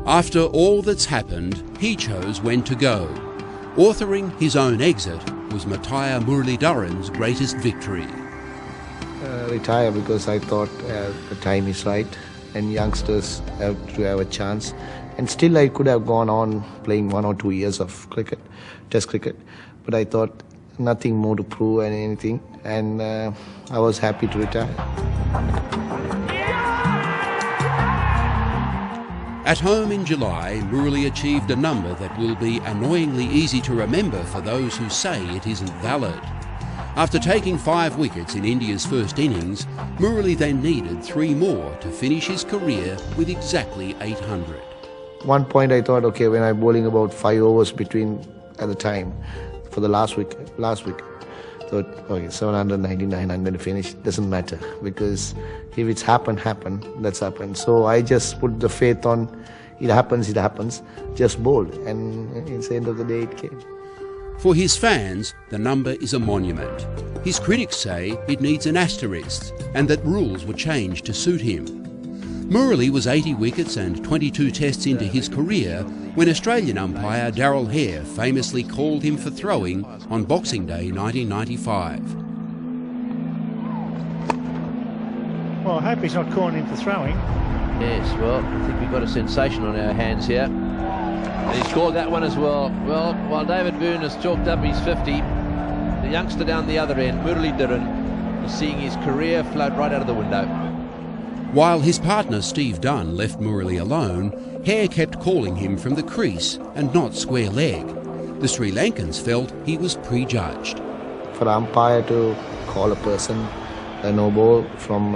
After all that's happened, he chose when to go. Authoring his own exit was Muttiah Muralidharan's greatest victory. Retire because I thought the time is right and youngsters have to have a chance. And still I could have gone on playing 1 or 2 years of cricket, test cricket. But I thought nothing more to prove and anything. And I was happy to retire. At home in July, Murali achieved a number that will be annoyingly easy to remember for those who say it isn't valid. After taking 5 wickets in India's first innings, Murali then needed 3 more to finish his career with exactly 800. One point I thought, okay, when I'm bowling about 5 overs between at the time for the last wicket, thought, okay, 799, I'm going to finish. Doesn't matter, because if it's happened, that's happened. So I just put the faith on, it happens, just bowl. And it's the end of the day, it came. For his fans, the number is a monument. His critics say it needs an asterisk and that rules were changed to suit him. Murali was 80 wickets and 22 tests into his career when Australian umpire Darrell Hair famously called him for throwing on Boxing Day 1995. Well, I hope he's not calling him for throwing. Yes, well, I think we've got a sensation on our hands here. And he scored that one as well. Well, while David Boone has chalked up his 50, the youngster down the other end, Muralidharan, is seeing his career float right out of the window. While his partner Steve Dunn left Murali alone, Hair kept calling him from the crease and not square leg. The Sri Lankans felt he was prejudged. For an umpire to call a person a no ball from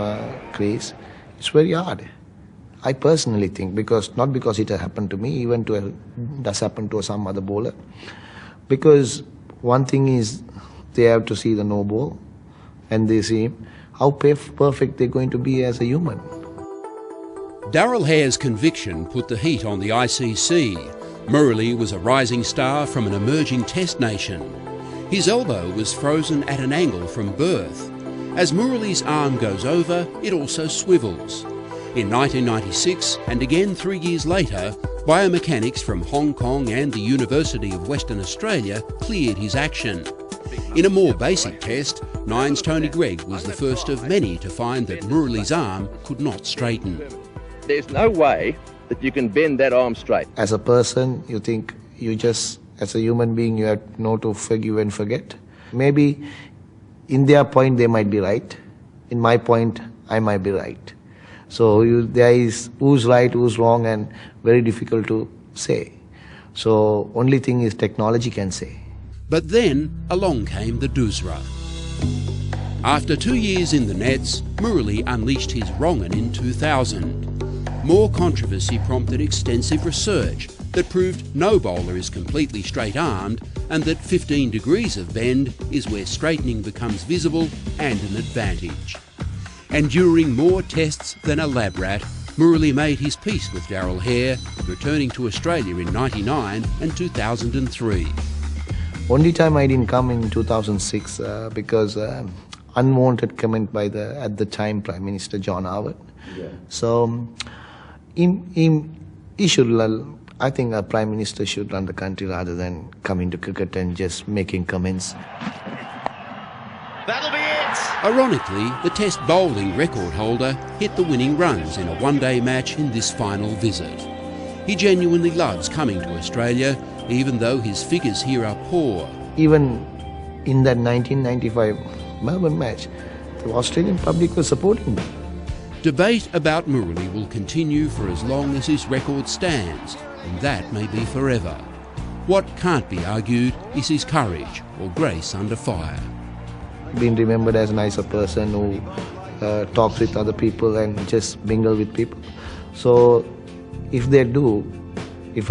crease, it's very hard. I personally think, not because it happened to me, even does happen to some other bowler. Because one thing is, they have to see the no ball, and they see how perfect they're going to be as a human. Darrell Hair's conviction put the heat on the ICC. Murali was a rising star from an emerging test nation. His elbow was frozen at an angle from birth. As Murali's arm goes over, it also swivels. In 1996, and again 3 years later, biomechanics from Hong Kong and the University of Western Australia cleared his action. In a more basic test, Nine's Tony Greig was the first of many to find that Murali's arm could not straighten. There's no way that you can bend that arm straight. As a person, you think as a human being, you have to know to forgive and forget. Maybe in their point, they might be right. In my point, I might be right. So there is who's right, who's wrong, and very difficult to say. So only thing is technology can say. But then along came the Doosra. After 2 years in the nets, Murali unleashed his wrong'un in 2000. More controversy prompted extensive research that proved no bowler is completely straight-armed and that 15 degrees of bend is where straightening becomes visible and an advantage. Enduring more tests than a lab rat, Murali made his peace with Darrell Hair, returning to Australia in '99 and 2003. Only time I didn't come in 2006 because unwanted comment by at the time Prime Minister John Howard. Yeah. So he should. I think a Prime Minister should run the country rather than coming to cricket and just making comments. That'll be it! Ironically, the Test bowling record holder hit the winning runs in a one-day match in this final visit. He genuinely loves coming to Australia, even though his figures here are poor. Even in that 1995 Melbourne match, the Australian public was supporting me. Debate about Murali will continue for as long as his record stands, and that may be forever. What can't be argued is his courage or grace under fire. Being remembered as a nicer person who talks with other people and just mingle with people. So if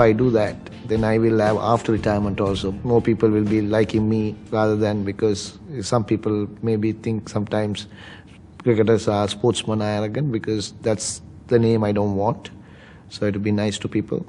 I do that, then I will have after retirement also. More people will be liking me rather than, because some people maybe think sometimes cricketers are sportsmen arrogant, because that's the name I don't want. So it will be nice to people.